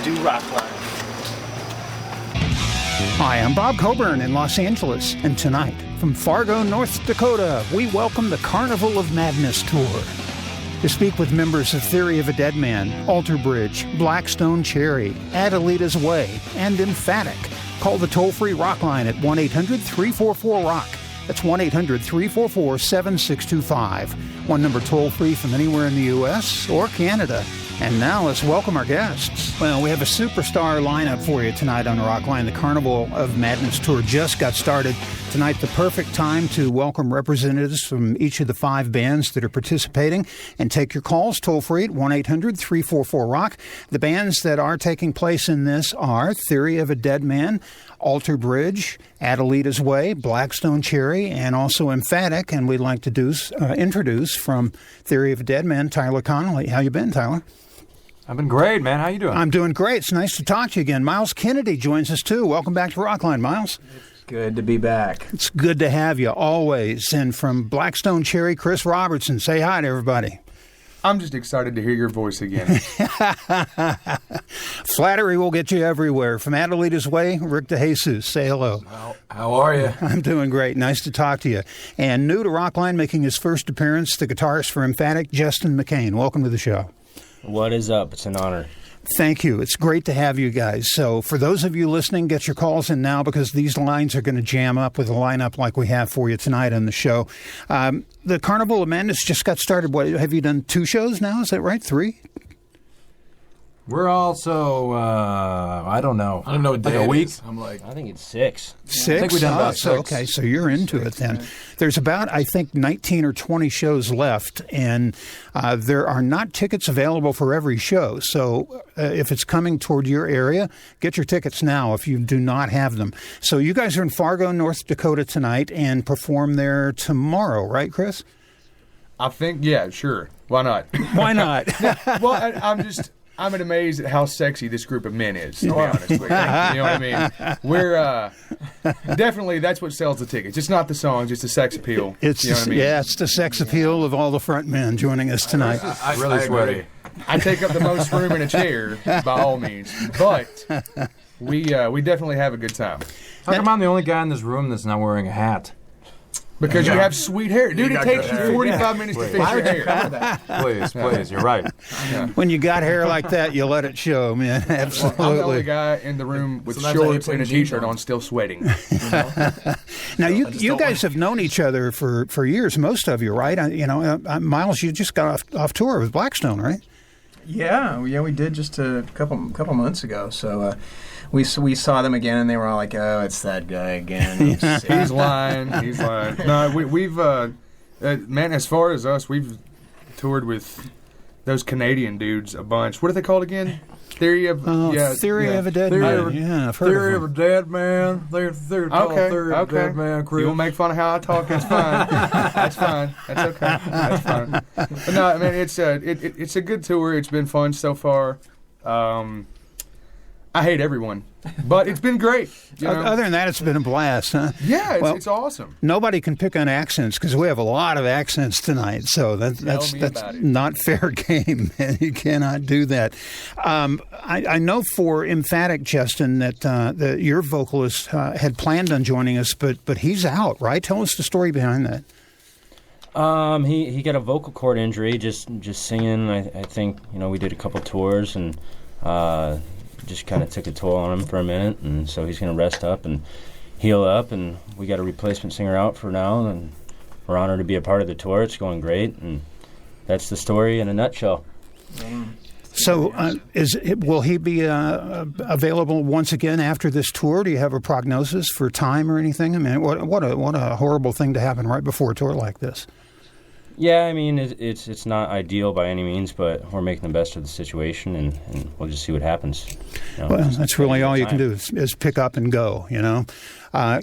do Rockline. Hi, I'm Bob Coburn in Los Angeles, and tonight, from Fargo, North Dakota, we welcome the Carnival of Madness Tour. To speak with members of Theory of a Dead Man, Alter Bridge, Blackstone Cherry, Adelita's Way, and Emphatic, call the toll-free Rockline at 1-800-344-ROCK. That's 1-800-344-7625. One number toll-free from anywhere in the U.S. or Canada. And now let's welcome our guests. Well, we have a superstar lineup for you tonight on the Rockline. The Carnival of Madness Tour just got started. Tonight, the perfect time to welcome representatives from each of the 5 bands that are participating and take your calls toll-free at 1-800-344-ROCK. The bands that are taking place in this are Theory of a Dead Man, Alter Bridge, Adelita's Way, Blackstone Cherry, and also Emphatic. And we'd like to introduce from Theory of a Dead Man, Tyler Connolly. How you been, Tyler? I've been great, man. How you doing? I'm doing great. It's nice to talk to you again. Miles Kennedy joins us, too. Welcome back to Rockline, Miles. It's good to be back. It's good to have you, always. And from Blackstone Cherry, Chris Robertson. Say hi to everybody. I'm just excited to hear your voice again. Flattery will get you everywhere. From Adelita's Way, Rick DeJesus. Say hello. How are you? I'm doing great. Nice to talk to you. And new to Rockline, making his first appearance, the guitarist for Emphatic, Justin McCain. Welcome to the show. What is up? It's an honor. Thank you. It's great to have you guys. So for those of you listening, get your calls in now because these lines are going to jam up with a lineup like we have for you tonight on the show. The Carnival of Madness just got started. What, have you done 2 shows now? Is that right? 3? We're also, I don't know. I don't know what day like a week? I think it's 6. 6? I think we've done about 6. Okay, so you're into it then. Yeah. There's about, I think, 19 or 20 shows left, and there are not tickets available for every show. So if it's coming toward your area, get your tickets now if you do not have them. So you guys are in Fargo, North Dakota tonight and perform there tomorrow, right, Chris? I think, yeah, sure. Why not? Why not? I'm amazed at how sexy this group of men is, to be honest with you. You know what I mean? We're definitely, that's what sells the tickets. It's not the songs, it's the sex appeal. It's, you know what I mean? Yeah, it's the sex appeal of all the front men joining us tonight. I'm really sweaty. I take up the most room in a chair, by all means. But we definitely have a good time. How come I'm the only guy in this room that's not wearing a hat? Because you have sweet hair. Dude, it takes you 45 minutes to fix your hair. Please, you're right. Yeah. When you got hair like that, you let it show, man. Absolutely. I'm the only guy in the room with shorts and a T-shirt on still sweating. You know? Now, you guys have known each other for years, most of you, right? Miles, you just got off tour with Blackstone, right? Yeah, we did just a couple months ago. So we saw them again, and they were all like, "Oh, it's that guy again." He's lying. He's lying. No, we've man. As far as us, we've toured with those Canadian dudes a bunch. What are they called again? Theory of a Dead Man. Yeah, I've heard Theory of a Dead Man. They're called Theory of a Dead Man. You won't make fun of how I talk. That's fine. That's fine. That's okay. That's fine. But no, I mean it's a good tour. It's been fun so far. I hate everyone, but it's been great. You know? Other than that, it's been a blast, huh? Yeah, it's awesome. Nobody can pick on accents because we have a lot of accents tonight, so that's not fair game. You cannot do that. I know for Emphatic, Justin, that your vocalist had planned on joining us, but he's out, right? Tell us the story behind that. He got a vocal cord injury just singing. I think we did a couple tours and. Just kind of took a toll on him for a minute, and so he's going to rest up and heal up, and we got a replacement singer out for now, and we're honored to be a part of the tour. It's going great, and that's the story in a nutshell. So will he be available once again after this tour? Do you have a prognosis for time or anything? I mean, what a horrible thing to happen right before a tour like this. Yeah, I mean, it's not ideal by any means, but we're making the best of the situation, and we'll just see what happens. Well, that's really all you can do is pick up and go,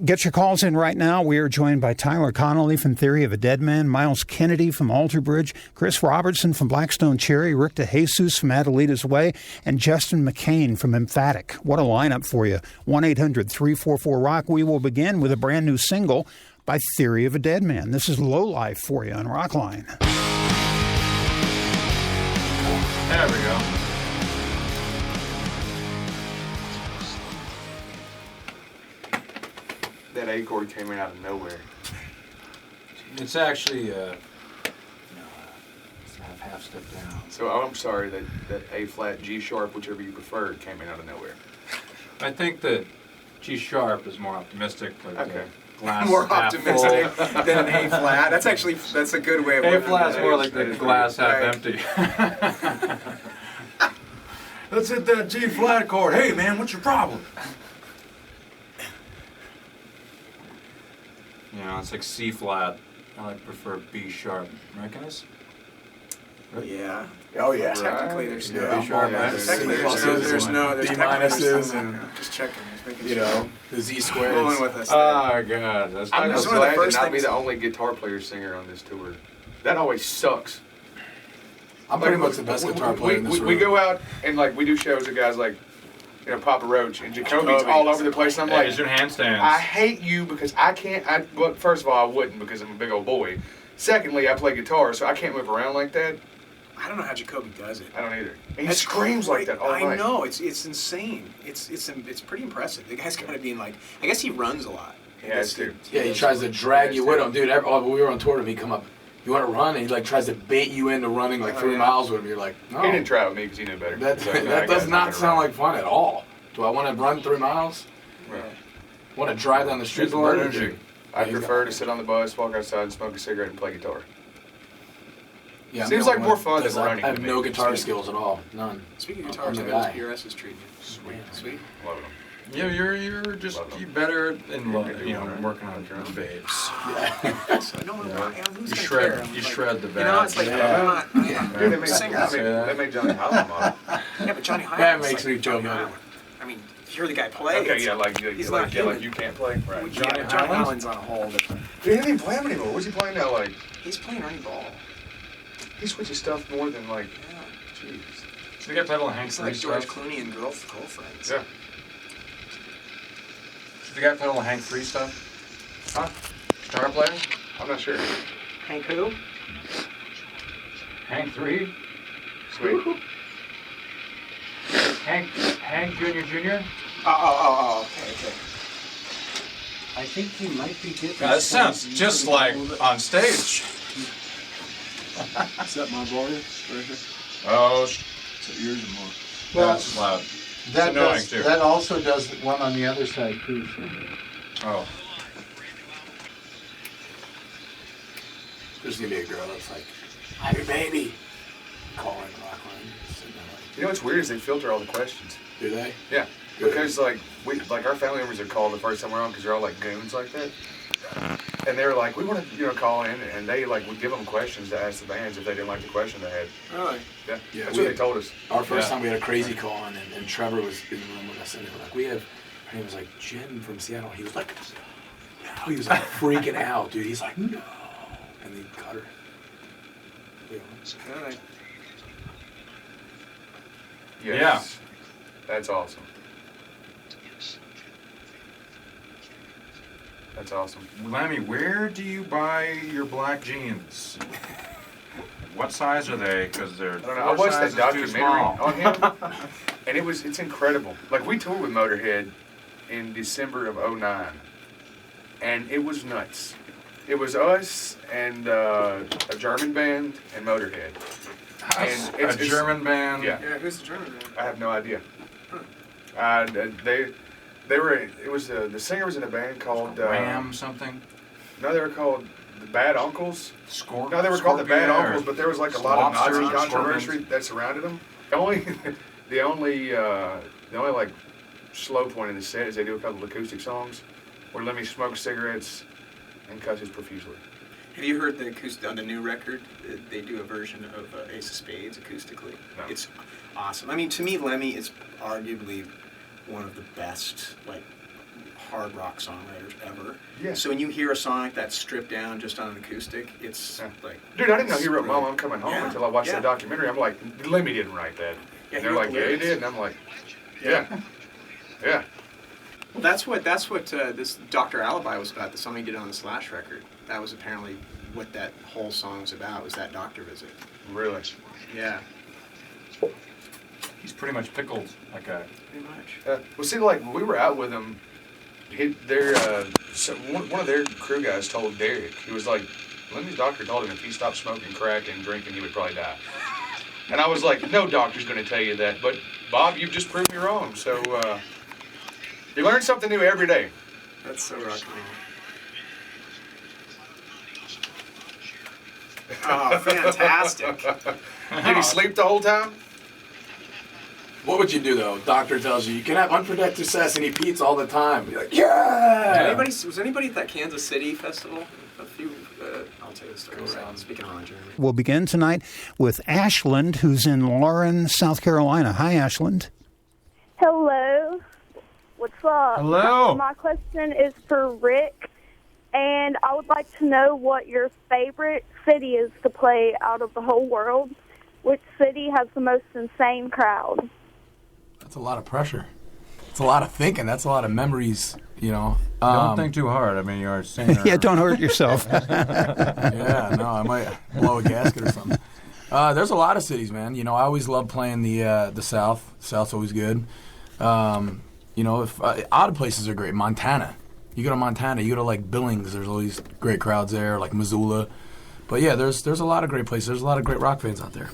Get your calls in right now. We are joined by Tyler Connolly from Theory of a Dead Man, Miles Kennedy from Alter Bridge, Chris Robertson from Blackstone Cherry, Rick DeJesus from Adelita's Way, and Justin McCain from Emphatic. What a lineup for you. 1-800-344-ROCK. We will begin with a brand new single by Theory of a Dead Man. This is Low Life for you on Rockline. There we go. that A chord came in out of nowhere. It's actually it's half step down. So I'm sorry that A flat, G sharp, whichever you prefer, came in out of nowhere. I think that G sharp is more optimistic. Like Okay. Glass More half optimistic full. than an A flat. That's a good way of A looking flat's at it. more like the glass half Right. empty. Let's hit that G flat chord. Hey man, what's your problem? You know, it's like C flat. I prefer B sharp. Right, guys? Yeah. Oh yeah. Technically, there's no. B sharp. Yeah, technically, there's no. There's B technically minuses some- and just checking. Just making you sure. know, the Z Rolling squares. with us. Oh god, that's I'm That's just one of the glad first to not be things- the only guitar player singer on this tour. That always sucks. I'm pretty much the best guitar player in this room. We go out and like we do shows with guys like, Papa Roach and Jacoby's all over the place. And I'm like, he's doing handstands. I hate you because I can't. Well, first of all, I wouldn't because I'm a big old boy. Secondly, I play guitar, so I can't move around like that. I don't know how Jacoby does it. I don't either. And he That's screams like that all I night. know. It's insane. It's pretty impressive. The guy's got to be in like. I guess he runs a lot. He has to. Yeah, he tries to drag you with him, dude. When we were on tour with him, he'd come up. You want to run? And he like tries to bait you into running like 3 miles with him. You're like, no. He didn't try with me because he knew better. That, So, no, I that does gotta not take it sound around. like fun at all. Do I want to run 3 miles? Right. Want to drive down the street He's to a lot of murder? energy. I prefer to sit on the bus, walk outside, and smoke a cigarette and play guitar. Yeah, I'm Seems the like only more one fun that does than that. running I have to no me. guitar skills at all. None. Speaking of I'm guitars, the how guy. does PRS is treating you? Sweet. Love them. Yeah, you're just better in working on drum babes. So no one who's You gonna shred, care? you Like, shred the You know, it's like bass. I'm not. Dude, they made, Singer. they made Johnny Highland model. Yeah, but Johnny Highland's That makes like me joke. Johnny Highland. I mean, if you hear the guy play, Okay, it's- yeah, like he's not human. you can't play. Right. Johnny Highland's on a whole different. He didn't even play him anymore. What's he playing now? Like He's playing Ernie Ball. he switches stuff more than like. Yeah. Jeez. So you got pedal and Hank It's Free like George stuff? Clooney and girlfriends. Yeah. So you got pedal and Hank Free stuff? Huh? Guitar player? I'm not sure. Hank who? Hank 3? Sweet. Hank Jr. Oh, okay. I think he might be getting. That sounds just like on stage. Is that my volume right here? Oh, Is that yours or more? Well, that's loud. that annoying, does, too. that also does one on the other side too. So. Oh. There's gonna be a girl that's like, I'm your baby. Calling Rockline. Sitting there like, You know what's weird is they filter all the questions. do they? Yeah. Good. Because like our family members are called the first time we're on because they're all like goons like that. And they were like, we want to call in, and they like would give them questions to ask the bands if they didn't like the question they had. Really? Yeah. Yeah, That's we- what they told us. Our first Yeah. time we had a crazy call on, and Trevor was in the room with us, and they were like, her name was like Jen from Seattle. He was like, no. He was like freaking out, dude. He's like, no. And they cut her. Really? Yes. That's awesome. That's awesome. Lemmy, where do you buy your black jeans? What size are they? Because they're I don't know. I watched that sizes too documentary small. on him, and it's incredible. Like we toured with Motorhead in December of '09, and it was nuts. It was us and a German band and Motorhead. And A German band. Yeah. Yeah, who's the German man? I have no idea. They were. It was the singer was in a band called Ram something. No, they were called the Bad Uncles. Scorpion. No, they were called the Bad Scorpion Uncles, or but there was like a lot of Lobster Nazi or controversy Scorpions. that surrounded them. The only like slow point in the set is they do a couple of acoustic songs where Lemmy smokes cigarettes and cusses profusely. Have you heard on the new record? They do a version of Ace of Spades acoustically. No. It's awesome. I mean, to me, Lemmy is arguably one of the best like hard rock songwriters ever. Yeah. So when you hear a song like that stripped down just on an acoustic, it's Yeah. like. Dude, I didn't know he wrote brilliant. Mama, I'm Coming Home Yeah, until I watched yeah. that documentary. I'm like, Lemmy didn't write that. Yeah, And they're he wrote like, the yeah, he lyrics. did. And I'm like, yeah. Yeah. Well, that's what this Dr. Alibi was about. The song he did on the Slash record. That was apparently what that whole song was about. Was that doctor visit? Really. Yeah, He's pretty much pickled like a. pretty much. Well, see, like, we were out with him one of their crew guys told Derek, he was like, Lindy's doctor told him if he stopped smoking crack and drinking, he would probably die. And I was like, no doctor's going to tell you that. But, Bob, you've just proved me wrong. So, you learn something new every day. That's so rock and roll. Oh, fantastic. Did he sleep the whole time? What would you do though? Doctor tells you can have unprotected sesame Pete's all the time. You're like, yeah. Was anybody at that Kansas City festival? A few. I'll tell you the story. Speaking of Jeremy. We'll begin tonight with Ashland, who's in Lauren, South Carolina. Hi, Ashland. Hello. What's up? Hello. My question is for Rick, and I would like to know what your favorite city is to play out of the whole world. Which city has the most insane crowd? That's a lot of pressure. It's a lot of thinking. That's a lot of memories, you know. Don't think too hard. I mean, you're a singer. Yeah, don't hurt yourself. Yeah, no, I might blow a gasket or something. There's a lot of cities, man. You know, I always love playing the South. South's always good. You know, if odd places are great. Montana. You go to Montana, you go to like Billings. There's always great crowds there, like Missoula. But yeah, there's a lot of great places. There's a lot of great rock fans out there.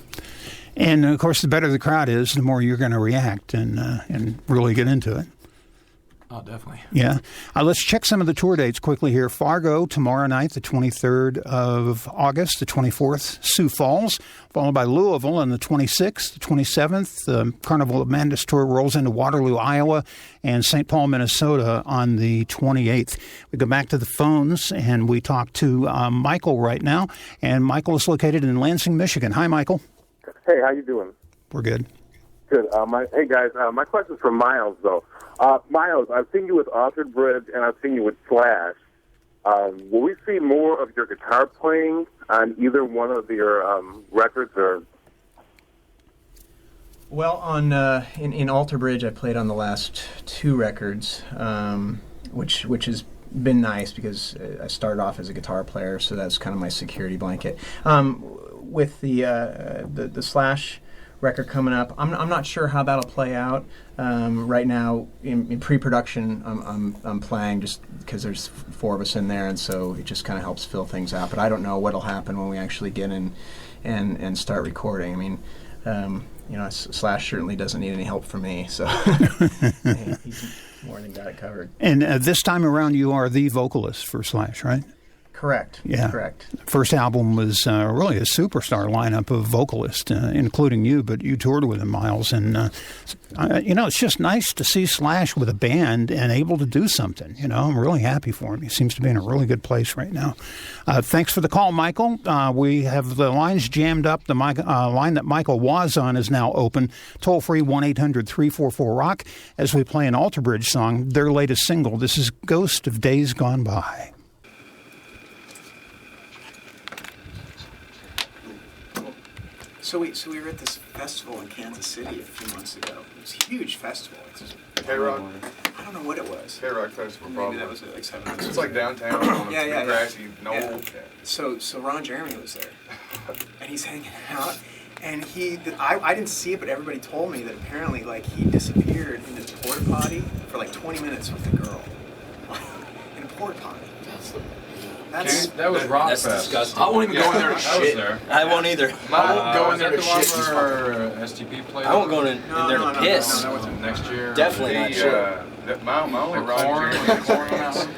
And of course, the better the crowd is, the more you're going to react and really get into it. Oh, definitely. Yeah. Let's check some of the tour dates quickly here. Fargo tomorrow night, the 23rd of August, the 24th, Sioux Falls, followed by Louisville on the 26th, the 27th. The Carnival of Madness tour rolls into Waterloo, Iowa, and St. Paul, Minnesota on the 28th. We go back to the phones, and we talk to Michael right now. And Michael is located in Lansing, Michigan. Hi, Michael. Hey, how you doing? We're good. Good. Hey, guys, my question's for Miles, though. Miles, I've seen you with Altered Bridge, and I've seen you with Slash. Will we see more of your guitar playing on either one of your records? Or? Well, on in Alter Bridge, I played on the last two records, which has been nice because I started off as a guitar player, so that's kind of my security blanket. With the Slash record coming up, I'm not sure how that'll play out. Right now, in pre-production, I'm playing just because there's four of us in there, and so it just kind of helps fill things out. But I don't know what'll happen when we actually get in and start recording. I mean, you know, Slash certainly doesn't need any help from me, so he's more than got it covered. And this time around, you are the vocalist for Slash, right? Correct. Yeah. Correct. First album was really a superstar lineup of vocalists, including you, but you toured with him, Miles. And, you know, it's just nice to see Slash with a band and able to do something. You know, I'm really happy for him. He seems to be in a really good place right now. Thanks for the call, Michael. We have the lines jammed up. The line that Michael was on is now open. Toll-free 1-800-344-ROCK as we play an Alter Bridge song, their latest single. This is Ghost of Days Gone By. So we were at this festival in Kansas City a few months ago. It was a huge festival. It's just, K-Rock? I don't know what it was. K-Rock Festival, Maybe probably. that was like 7 months ago. It's like downtown, Yeah. grassy, Yeah. So Ron Jeremy was there, and he's hanging out. And I didn't see it, but everybody told me that apparently, like, he disappeared in his porta potty for like 20 minutes with a girl in a porta potty. That was Rock That's Fest. disgusting. I won't even go in there to I was shit. there. I won't either. I won't go in there to Is shit. that the one where STP played? I won't go in there to piss. No, that wasn't next year. Definitely not sure. My only Ron Corn.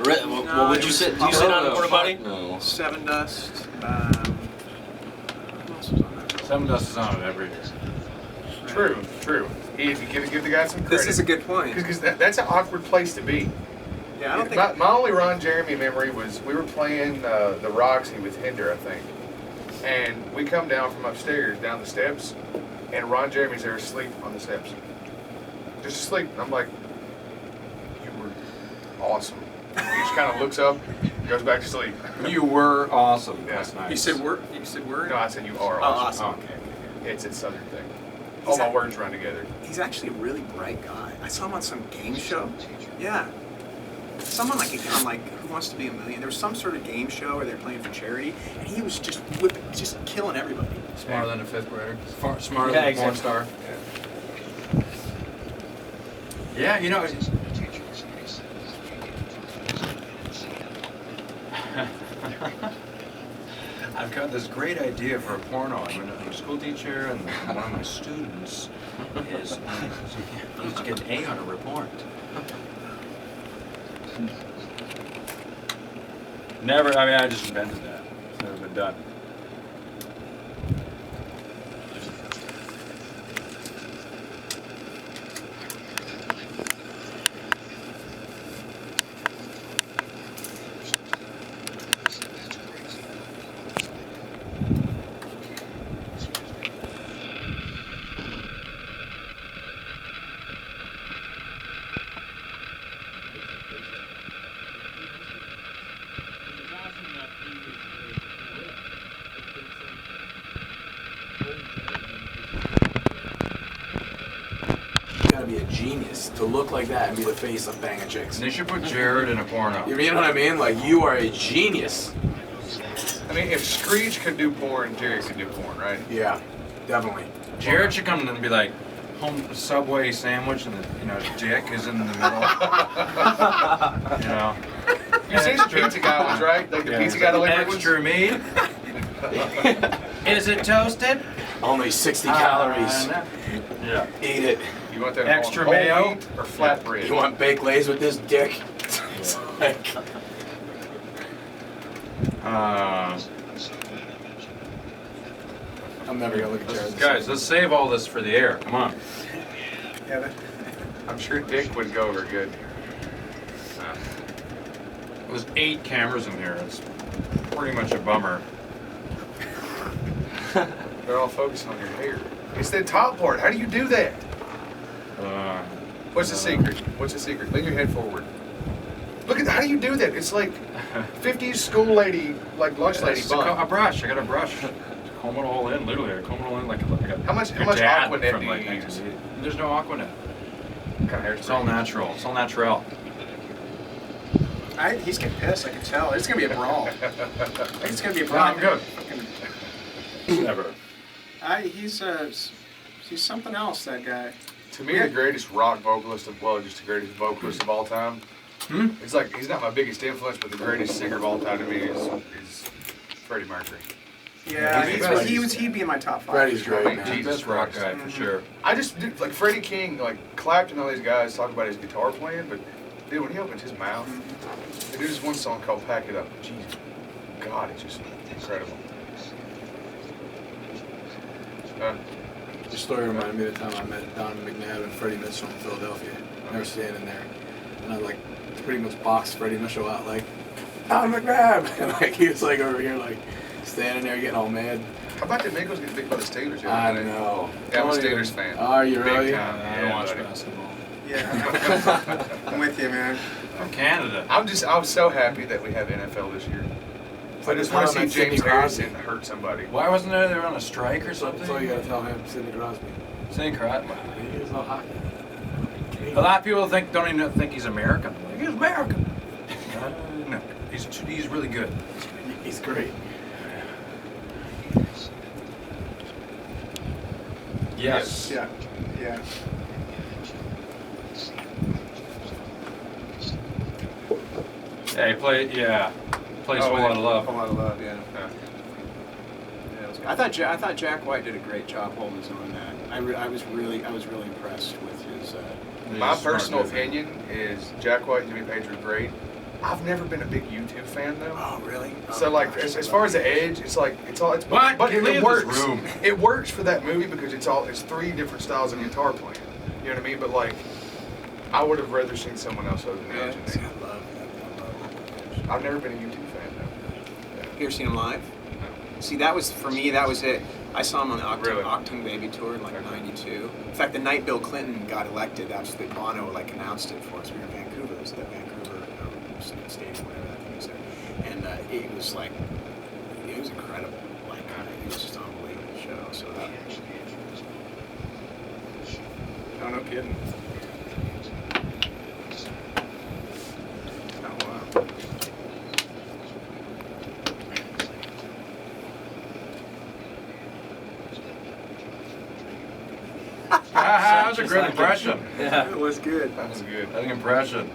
Jeremy. Well, would you sit? Do you sit on a porta potty? No. Seven Dust. Who else was on that? Seven Dust is on it every year. True. He give the guy some credit. This is a good point. Because that's an awkward place to be. Yeah, I don't think. My only Ron Jeremy memory was we were playing the Roxy with Hinder, I think. And we come down from upstairs, down the steps, and Ron Jeremy's there asleep on the steps. Just asleep. And I'm like, you were awesome. And he just kind of looks up, goes back to sleep. You were awesome. Yeah. That's nice. You said word? You said word? No, I said you are Oh, awesome. awesome. Okay. It's a southern thing. All my words run together. He's actually a really bright guy. I saw him on some game show. Yeah. Someone on Who Wants to Be a Millionaire. There was some sort of game show where they're playing for charity, and he was just killing everybody. Smarter than a fifth grader. Smarter Yeah, than a porn exactly. star. Yeah, you know. I've got this great idea for a porno. I'm a school teacher, and one of my students is needs to get an A on a report. Never. I mean, I just invented that. It's never been done. Be a genius to look like that and be the face of banging chicks. They should put Jared in a porno. You know what I mean? Like, you are a genius. I mean, if Screech could do porn, Jared could do porn, right? Yeah, definitely. Jared should come in and be like, home Subway sandwich, and the dick is in the middle. You seen the pizza guy ones, right? Like the pizza guy delivered ones. Extra meat. Is it toasted? Only 60 calories. Yeah. Eat it. You want that extra whole mayo wheat or flatbread? You want baked lays with this dick? It's like... I'm never gonna look at Jared. Guys, let's save all this for the air. Come on. Yeah, I'm sure Dick would go over good. There's 8 cameras in here. It's pretty much a bummer. They're all focused on your hair. It's the top part. How do you do that? What's the secret? What's the secret? Lean your head forward. Look at how do you do that? It's like 50s school lady, like lunch lady It's bun. a brush. I got a brush. Comb it all in, literally. I comb it all in like How much your dad Aquanet from, do you like, use? There's no Aquanet. What kind of hair? It's all natural. It's all natural. He's getting pissed, I can tell. It's going to be a brawl. It's going to be a No, brawl. I'm good. Never. He's something else, that guy. To me, the greatest rock vocalist just the greatest vocalist of all time. It's like he's not my biggest influence, but the greatest singer of all time to me is Freddie Mercury. Yeah, he'd be in my top 5. Freddie's great, I mean, man. Jesus Best rock Christ. guy for sure. I just like Freddie King, like Clapton, all these guys talk about his guitar playing, but dude, when he opens his mouth, they do this one song called "Pack It Up." Jesus, God, it's just incredible. Your story reminded me of the time I met Don McNabb and Freddie Mitchell in Philadelphia. They were standing there, and I like pretty much boxed Freddie Mitchell out like, Don McNabb, and like he was like over here like standing there getting all mad. How about the Migos getting big by the Steelers? I know. Yeah, I'm a Steelers fan. Are you Big really? time. I don't watch basketball. Yeah. I'm with you, man. From Canada. I was so happy that we have NFL this year. I just want to see James Harrison hurt somebody. Why wasn't they on a strike or something? That's all you gotta tell him, Sidney Crosby. Sidney Crosby. He is no hockey. A lot of people don't even think he's American. Like, he's American. No, he's really good. He's great. Yes. Yeah. Yeah, he plays a whole lot of love. A lot of love, yeah. I thought Jack White did a great job holding his own in that. I was really impressed with his. My personal opinion is Jack White and Jimmy Page are great. I've never been a big U2 fan though. Oh really? So like as far as the Edge, it's like What? but Leave it this works. room. It works for that movie because it's 3 different styles of guitar playing. You know what I mean? But like, I would have rather seen someone else other than Edge. Yeah. In there. I've never been a U2 fan though. You ever seen him live? See, that was it. I saw him on the Octung Baby tour in like '92. In fact, the night Bill Clinton got elected, that's the Bono like announced it for us. We were in Vancouver. It was the Vancouver stadium, whatever that thing was there. And it was like, it was incredible. Like, it was just an unbelievable show. So that. No kidding. Oh wow. That was a great impression. Yeah, it was good. That was good. That was an impression.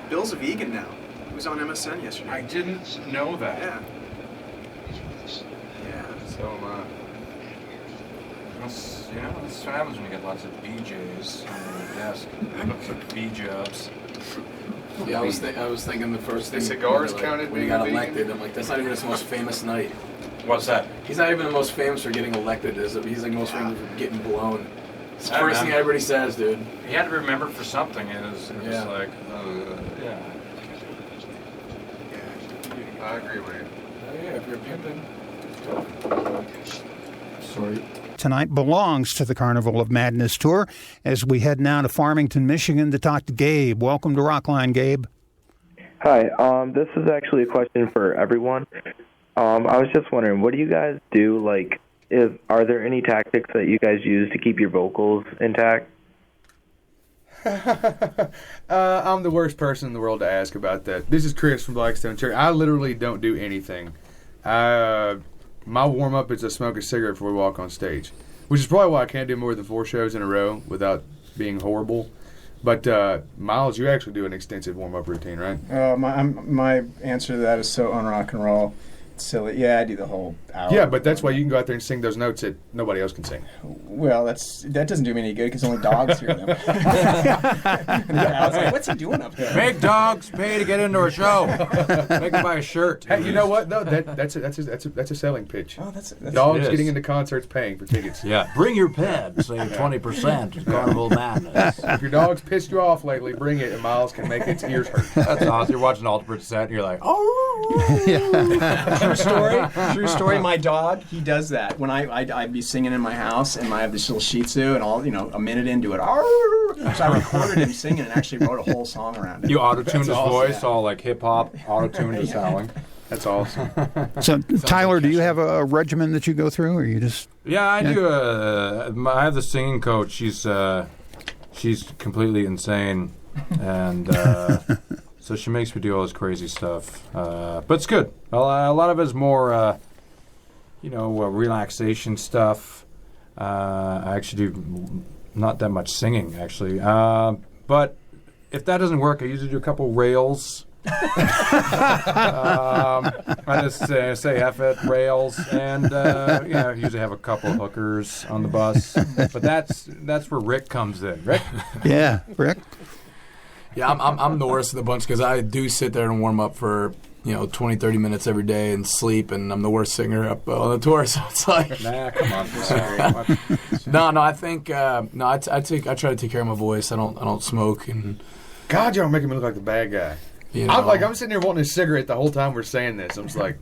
Bill's a vegan now. It was on MSN yesterday. I didn't know that. Yeah. So, that's what happens when you get lots of BJs on your desk. Lots of B-jobs. Yeah, I was thinking the first thing. The cigars counted when he being got a vegan? elected. I'm like, that's not even his most famous night. What's that? He's not even the most famous for getting elected. He's like most famous for getting blown. It's the Yeah, first man. thing everybody says, dude. He had to remember for something. It was Yeah. like, yeah. I agree with you. Oh, yeah, if you're pimping. Sorry. Tonight belongs to the Carnival of Madness tour as we head now to Farmington, Michigan to talk to Gabe. Welcome to Rockline, Gabe. Hi, this is actually a question for everyone. I was just wondering, what do you guys do? Like, are there any tactics that you guys use to keep your vocals intact? I'm the worst person in the world to ask about that. This is Chris from Blackstone Church. I literally don't do anything. My warm-up is to smoke a cigarette before we walk on stage, which is probably why I can't do more than 4 shows in a row without being horrible. But, Miles, you actually do an extensive warm-up routine, right? My answer to that is so unrock and roll. It's silly. Yeah, I do the whole hour. Yeah, but that's why you can go out there and sing those notes that nobody else can sing. Well, that doesn't do me any good because only dogs hear them. Yeah, I was like, what's he doing up there? Make dogs pay to get into a show. Make them buy a shirt. Hey, you know what? No, that's a selling pitch. Oh, that's dogs getting into concerts paying for tickets. Yeah, bring your pet. Save 20%. Carnival Madness. If your dog's pissed you off lately, bring it, and Miles can make its ears hurt. That's awesome. You're watching Ultimate set, and you're like, True story. My dog, he does that. When I'd be singing in my house, and I have this little Shih Tzu, and all a minute into it, so I recorded him singing and actually wrote a whole song around it. You auto-tuned his That's awesome. voice, all like hip-hop, auto-tuned his howling. That's awesome. So, Tyler, do you have a regimen that you go through, or you just... Yeah, I do. I have the singing coach. She's completely insane, and so she makes me do all this crazy stuff. But it's good. A lot of it is more, relaxation stuff. I actually do not that much singing, actually. But if that doesn't work, I usually do a couple rails. I just say F it, rails, and I usually have a couple of hookers on the bus. But that's where Rick comes in. Rick? Yeah, Rick? Yeah, I'm the worst of the bunch because I do sit there and warm up for 20, 30 minutes every day and sleep, and I'm the worst singer up on the tour. So it's like, nah, come on. No, I think I try to take care of my voice. I don't smoke, and God, y'all making me look like the bad guy. I'm sitting here wanting a cigarette the whole time we're saying this. I'm just like,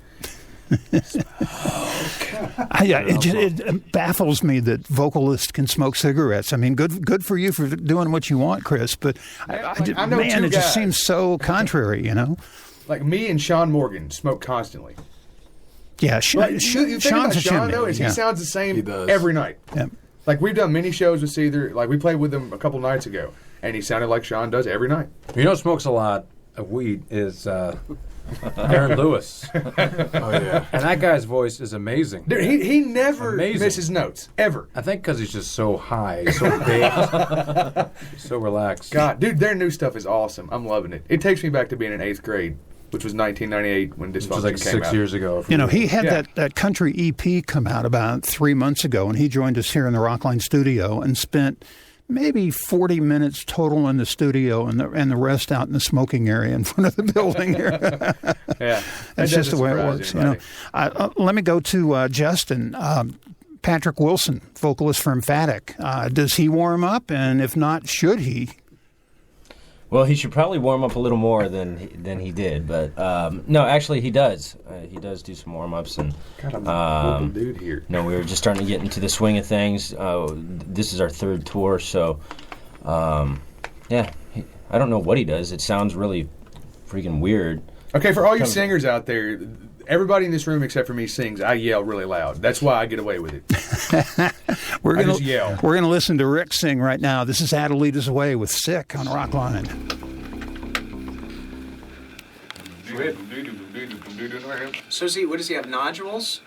it baffles me that vocalists can smoke cigarettes. I mean, good for you for doing what you want, Chris. But I know man, two it just guys. seems so contrary, Like me and Sean Morgan smoke constantly. Yeah, You think Sean's about a Sean chimney. though, is Yeah. he sounds the same He does. every night. Yeah. Like we've done many shows with Seether. Like we played with him a couple nights ago, and he sounded like Sean does every night. You know what smokes a lot of weed is Aaron Lewis. oh yeah, and that guy's voice is amazing. Dude, he never Amazing. misses notes ever. I think because he's just so high, so baked, so relaxed. God, dude, their new stuff is awesome. I'm loving it. It takes me back to being in 8th grade, which was 1998 when Dysfunction Which was like came 6 out. years ago. He had that country EP come out about 3 months ago, and he joined us here in the Rockline studio and spent maybe 40 minutes total in the studio and the rest out in the smoking area in front of the building here. Yeah. That's just the way it works. Let me go to Justin. Patrick Wilson, vocalist for Emphatic. Does he warm up? And if not, should he? Well, he should probably warm up a little more than he did, but no, actually he does. He does do some warm-ups, and God, I'm a vocal dude here. No, we were just starting to get into the swing of things. This is our 3rd tour, so I don't know what he does. It sounds really freaking weird. Okay, for all you singers out there, everybody in this room except for me sings. I yell really loud. That's why I get away with it. I just yell. We're going to listen to Rick sing right now. This is Adelita's Away with Sick on Rockline. So what does he have, nodules?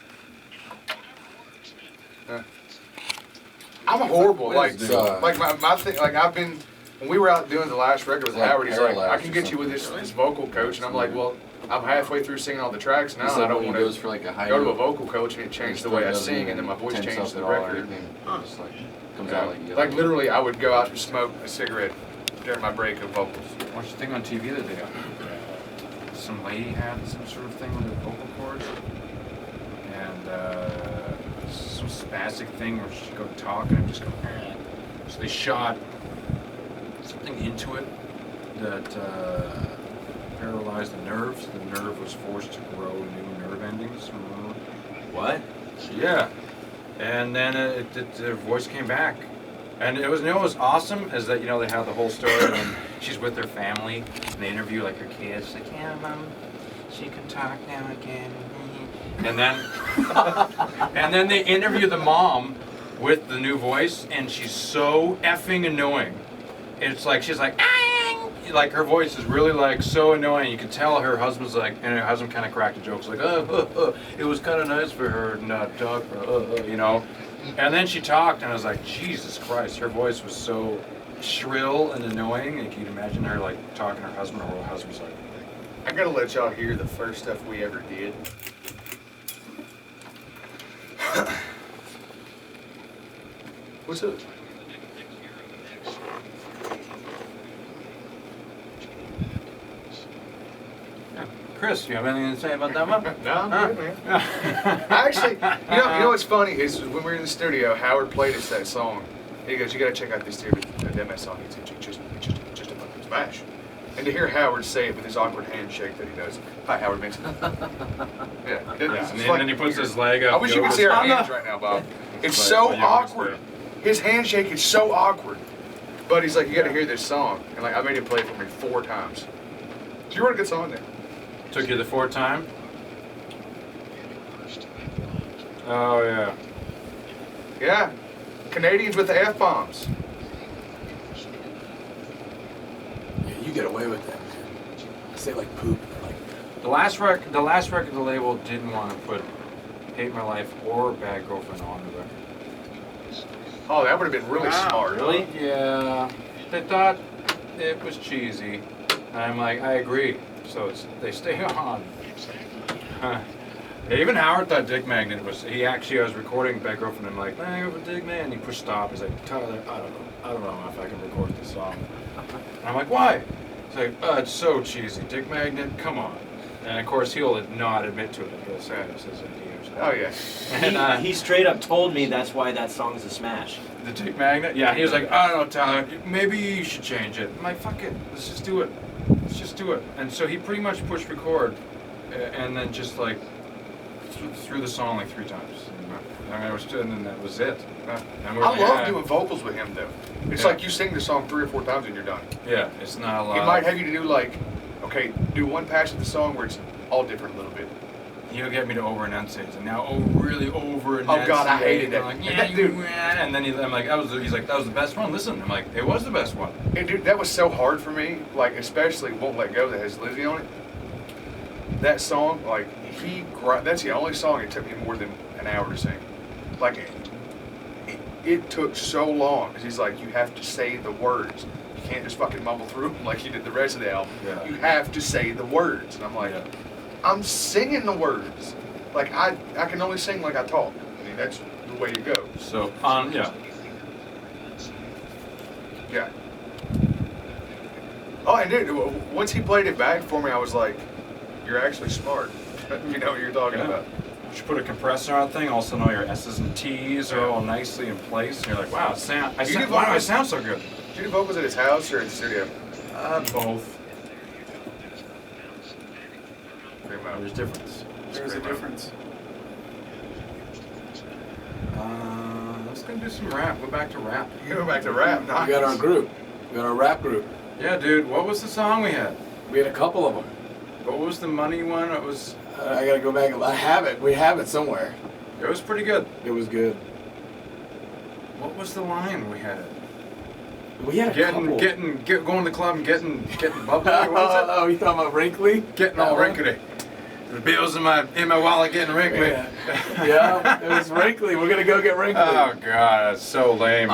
I'm horrible. What is My thing. Like I've been when we were out doing the last record with Like Howard, he's like, I Paralyzed can or get you with this vocal coach. And I'm like, well, I'm halfway through singing all the tracks now. He And said I don't when he want goes for like a to high go to a note, vocal coach and it changed the way I sing, and then my voice changed to the record. Just like comes out like Like literally, I would go out and smoke a cigarette during my break of vocals. Watched a thing on TV the other day. Some lady had some sort of thing with her vocal cords, and some spastic thing where she'd go talk and I'd just go. So they shot something into it that paralyzed the nerves. The nerve was forced to grow new nerve endings. What? Yeah, and then the voice came back. And it was, you know, what was awesome is that, you know, they have the whole story and she's with their family and they interview like her kids, like, yeah, mom, she can talk now again. And then they interview the mom with the new voice and she's so effing annoying. It's like she's like, ah! Like her voice is really like so annoying. You can tell her husband's like, and her husband kind of cracked a joke, like, it was kind of nice for her to not talk, you know. And then she talked, and I was like, Jesus Christ, her voice was so shrill and annoying. And you can imagine her like talking to her husband, or her husband's like, I gotta let y'all hear the first stuff we ever did. What's up? Chris, you have anything to say about that one? No, I'm good, man. Actually, you know what's funny is when we were in the studio, Howard played us that song. He goes, "You gotta check out this demo song. It's just a fucking smash." And to hear Howard say it with his awkward handshake that he does, "Hi, Howard Benson." Yeah, And then he puts his leg up. I wish you could see our hands right now, Bob. It's so awkward. His handshake is so awkward. But he's like, "You gotta hear this song," and like I made him play it for me 4 times. You wrote a good song there. Took you the 4th time? Oh, yeah. Yeah. Canadians with the F-bombs. Yeah, you get away with that, man. Say like poop. Like The last record the label didn't want to put Hate My Life or Bad Girlfriend on the record. Oh, that would have been really smart. Really? Yeah. They thought it was cheesy. And I'm like, I agree. So they stay on. Even Howard thought Dick Magnet was. I was recording Bad Girlfriend and I'm like, I go for Dick Magnet. And he pushed stop. He's like, Tyler, I don't know if I can record this song. And I'm like, why? He's like, it's so cheesy. Dick Magnet, come on. And of course he'll not admit to it. He'll say it's his idea. Oh yeah. And, he straight up told me that's why that song's a smash. The Dick Magnet? Yeah, he was like, I don't know, Tyler, maybe you should change it. I'm like, fuck it, let's just do it. Let's just do it. And so he pretty much pushed record and then just like threw the song like 3 times. And then that was it. And I love doing vocals with him though. It's like you sing the song 3 or 4 times and you're done. Yeah, it's not a lot. He might have you to do like, okay, do one patch of the song where it's all different a little bit. He'll get me to over enunciate, and now really over enunciate. Oh God, I hated that. I'm like, yeah, dude. And then I'm like, he's like, that was the best one. Listen, I'm like, it was the best one. And dude, that was so hard for me. Like especially "Won't Let Go" that has Lizzie on it. That song, like that's the only song it took me more than an hour to sing. Like it took so long because he's like, you have to say the words. You can't just fucking mumble through them like you did the rest of the album. Yeah. You have to say the words, and I'm like. Yeah. I'm singing the words. Like, I can only sing like I talk. I mean, that's the way you go. So, yeah. Yeah. Oh, and dude, once he played it back for me, I was like, you're actually smart. You know what you're talking about. You should put a compressor on thing, also know your S's and T's are all nicely in place. And you're like, wow, why do I sound so good? Did you do vocals at his house or at the studio? Both. There's a difference. There's a difference. Let's go do some rap. Go back to rap. You go back to rap. Nice. We got our group. We got our rap group. Yeah, dude. What was the song we had? We had a couple of them. What was the money one? It was. I gotta go back. I have it. We have it somewhere. It was pretty good. It was good. What was the line we had? We had a couple. Going to the club and getting bubbly. What was it? Oh, you talking about wrinkly? Getting all wrinkly. The bills in my wallet getting wrinkly. Yeah, it was wrinkly. We're gonna go get wrinkly. Oh God, that's so lame.